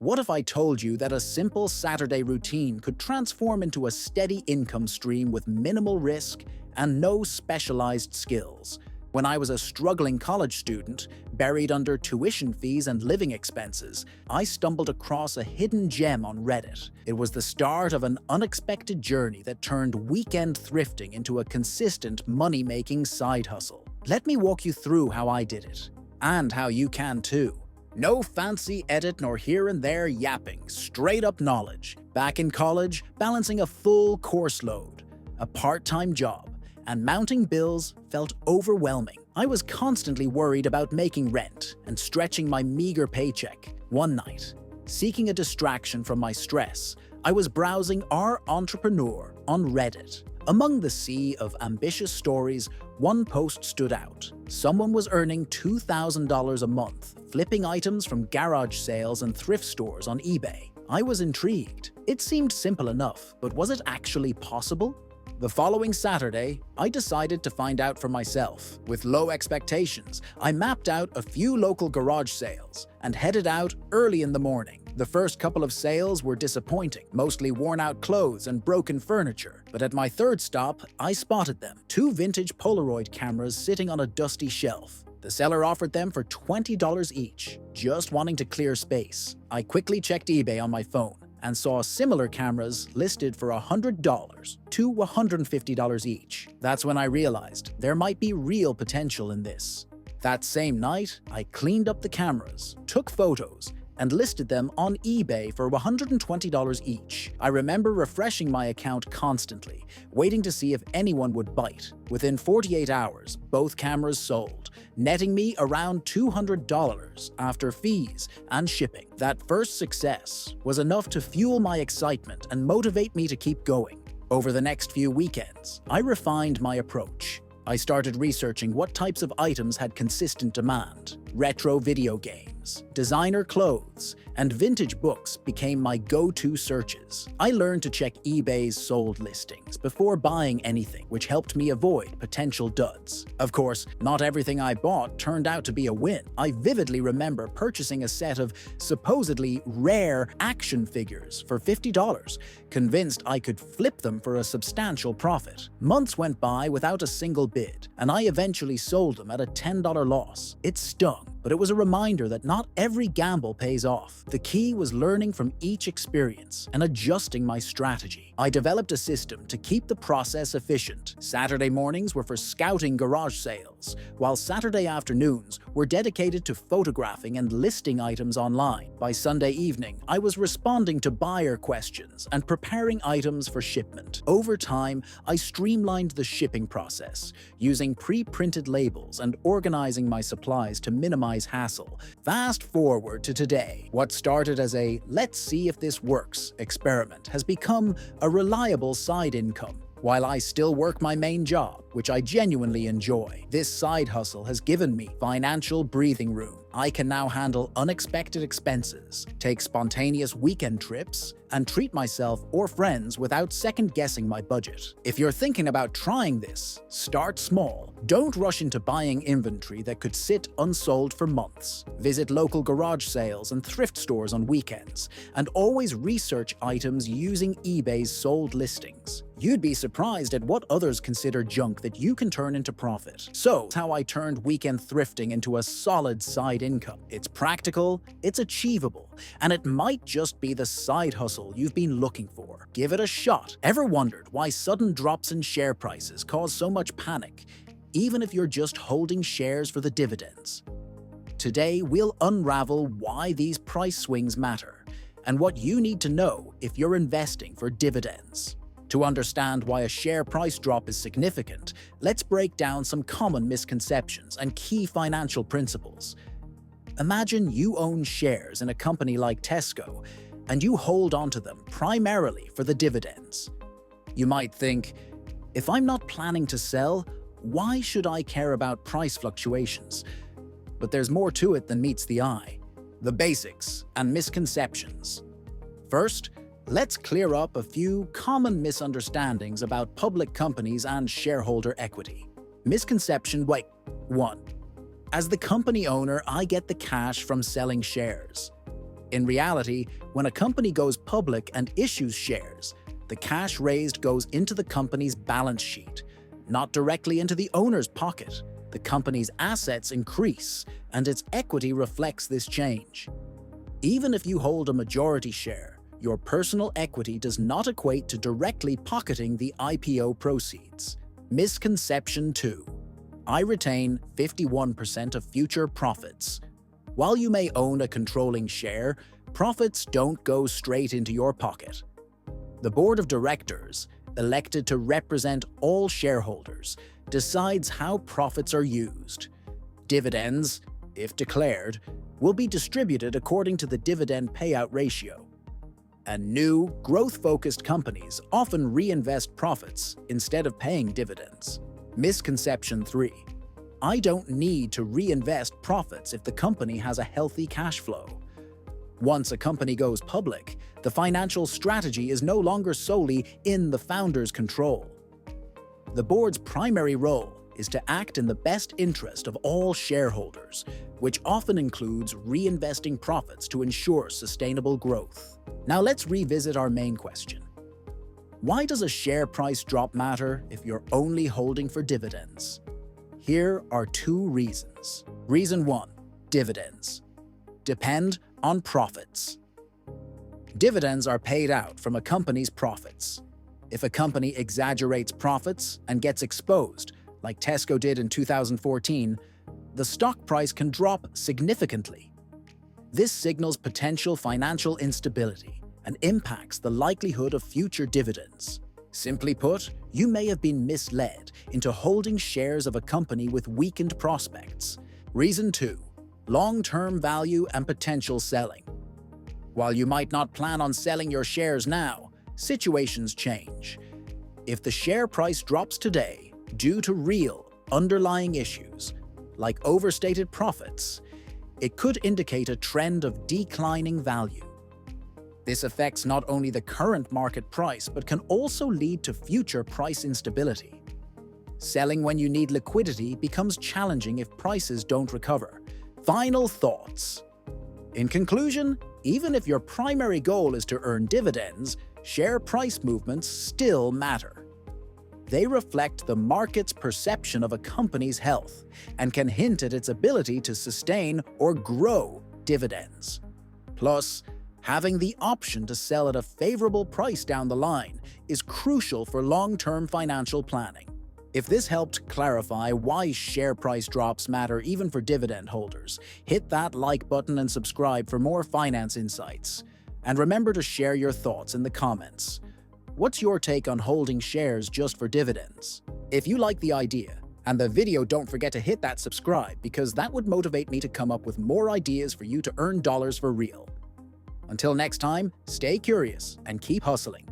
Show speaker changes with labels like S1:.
S1: What if I told you that a simple Saturday routine could transform into a steady income stream with minimal risk and no specialized skills? When I was a struggling college student, buried under tuition fees and living expenses, I stumbled across a hidden gem on Reddit. It was the start of an unexpected journey that turned weekend thrifting into a consistent money-making side hustle. Let me walk you through how I did it, and how you can too. No fancy edit nor here and there yapping, straight up knowledge. Back in college, balancing a full course load, a part-time job, and mounting bills felt overwhelming. I was constantly worried about making rent and stretching my meager paycheck. One night, seeking a distraction from my stress, I was browsing Our Entrepreneur on Reddit. Among the sea of ambitious stories, one post stood out. Someone was earning $2,000 a month, flipping items from garage sales and thrift stores on eBay. I was intrigued. It seemed simple enough, but was it actually possible? The following Saturday, I decided to find out for myself. With low expectations, I mapped out a few local garage sales and headed out early in the morning. The first couple of sales were disappointing, mostly worn-out clothes and broken furniture. But at my third stop, I spotted them. 2 vintage Polaroid cameras sitting on a dusty shelf. The seller offered them for $20 each, just wanting to clear space. I quickly checked eBay on my phone and saw similar cameras listed for $100 to $150 each. That's when I realized there might be real potential in this. That same night, I cleaned up the cameras, took photos, and listed them on eBay for $120 each. I remember refreshing my account constantly, waiting to see if anyone would bite. Within 48 hours, both cameras sold, netting me around $200 after fees and shipping. That first success was enough to fuel my excitement and motivate me to keep going. Over the next few weekends, I refined my approach. I started researching what types of items had consistent demand. Retro video games, designer clothes, and vintage books became my go-to searches. I learned to check eBay's sold listings before buying anything, which helped me avoid potential duds. Of course, not everything I bought turned out to be a win. I vividly remember purchasing a set of supposedly rare action figures for $50, convinced I could flip them for a substantial profit. Months went by without a single bid, and I eventually sold them at a $10 loss. It stung, but it was a reminder that not every gamble pays off. The key was learning from each experience and adjusting my strategy. I developed a system to keep the process efficient. Saturday mornings were for scouting garage sales, while Saturday afternoons were dedicated to photographing and listing items online. By Sunday evening, I was responding to buyer questions and preparing items for shipment. Over time, I streamlined the shipping process, using pre-printed labels and organizing my supplies to minimize hassle. Fast forward to today. What started as a "let's see if this works" experiment has become a reliable side income. While I still work my main job, which I genuinely enjoy, this side hustle has given me financial breathing room. I can now handle unexpected expenses, take spontaneous weekend trips, and treat myself or friends without second-guessing my budget. If you're thinking about trying this, start small. Don't rush into buying inventory that could sit unsold for months. Visit local garage sales and thrift stores on weekends, and always research items using eBay's sold listings. You'd be surprised at what others consider junk that you can turn into profit. So, that's how I turned weekend thrifting into a solid side income. It's practical, it's achievable, and it might just be the side hustle you've been looking for. Give it a shot. Ever wondered why sudden drops in share prices cause so much panic, even if you're just holding shares for the dividends? Today, we'll unravel why these price swings matter, and what you need to know if you're investing for dividends. To understand why a share price drop is significant, let's break down some common misconceptions and key financial principles. Imagine you own shares in a company like Tesco, and you hold onto them primarily for the dividends. You might think, if I'm not planning to sell, why should I care about price fluctuations? But there's more to it than meets the eye. The basics and misconceptions. First, let's clear up a few common misunderstandings about public companies and shareholder equity. Misconception 1. As the company owner, I get the cash from selling shares. In reality, when a company goes public and issues shares, the cash raised goes into the company's balance sheet, not directly into the owner's pocket. The company's assets increase, and its equity reflects this change. Even if you hold a majority share, your personal equity does not equate to directly pocketing the IPO proceeds. Misconception 2. I retain 51% of future profits. While you may own a controlling share, profits don't go straight into your pocket. The board of directors, elected to represent all shareholders, decides how profits are used. Dividends, if declared, will be distributed according to the dividend payout ratio. And new, growth-focused companies often reinvest profits instead of paying dividends. Misconception 3. I don't need to reinvest profits if the company has a healthy cash flow. Once a company goes public, the financial strategy is no longer solely in the founder's control. The board's primary role is to act in the best interest of all shareholders, which often includes reinvesting profits to ensure sustainable growth. Now let's revisit our main question. Why does a share price drop matter if you're only holding for dividends? Here are 2 reasons. Reason 1. Dividends depend on profits. Dividends are paid out from a company's profits. If a company exaggerates profits and gets exposed, like Tesco did in 2014, the stock price can drop significantly. This signals potential financial instability and impacts the likelihood of future dividends. Simply put, you may have been misled into holding shares of a company with weakened prospects. Reason 2. Long-term value and potential selling. While you might not plan on selling your shares now, situations change. If the share price drops today due to real, underlying issues, like overstated profits, it could indicate a trend of declining value. This affects not only the current market price, but can also lead to future price instability. Selling when you need liquidity becomes challenging if prices don't recover. Final thoughts. In conclusion, even if your primary goal is to earn dividends, share price movements still matter. They reflect the market's perception of a company's health and can hint at its ability to sustain or grow dividends. Plus, having the option to sell at a favorable price down the line is crucial for long-term financial planning. If this helped clarify why share price drops matter even for dividend holders, hit that like button and subscribe for more finance insights. And remember to share your thoughts in the comments. What's your take on holding shares just for dividends? If you like the idea and the video, don't forget to hit that subscribe because that would motivate me to come up with more ideas for you to earn dollars for real. Until next time, stay curious and keep hustling.